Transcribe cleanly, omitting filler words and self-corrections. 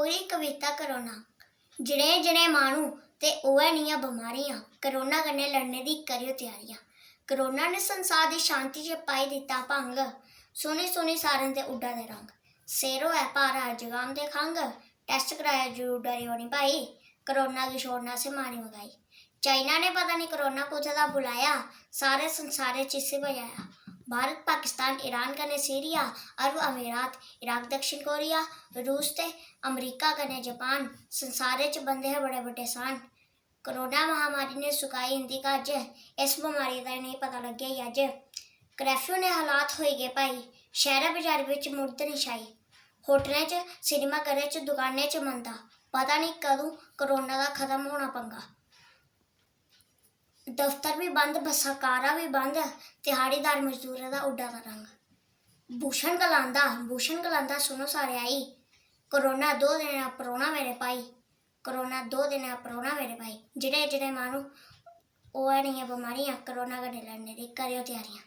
पूरी कविता करोना जिने जिने मानू ते ओए नियां बमारियां करोना कन्नै लड़ने दी करियो तैयारियां। करोना ने संसार दी शांति च पाई दिता भंग, सुनी सुनी सारें दे उड्डा दे रंग। सेरो है भारा जुकाम ते खंग, टेस्ट कराया जरूर डरियो नी भाई, करोना की छोड़ना से मारी मंगाई। चाइना ने पता नहीं करोना कुत्थे दा बुलाया, सारे संसारे च इसी बजाया। भारत पाकिस्तान ईरान कने सीरिया, अरब अमीरात इराक दक्षिण कोरिया, रूस ते अमरीका कने जापान, संसारे च बंदे है बड़े बड़े सान। करोना महामारी ने सुकाई इंदी कज, इस बमारी दा नहीं पता लग्या ही अज। करफ्यू ने हालात होई गए भाई, शहर बाजार विच मुड़द नहीं छाई। होटलें च सिनेमा घरें च दुकानें च मंदा, पता नहीं कदों करोना दा खत्म होना पंगा। दफ्तर भी बंद, बसां कारां भी बंद, दिहाड़ीदार मजदूरें दा उड्डा दा रंग। भूषण गलांदा सुनो सारे आई, करोना 2 दिन परौना मेरे भाई, करोना 2 दिन परौना मेरे भाई। जिने जिने मानू ओए नियां बमारियां, करोना कन्नै लड़ने दी करियो तैयारियां।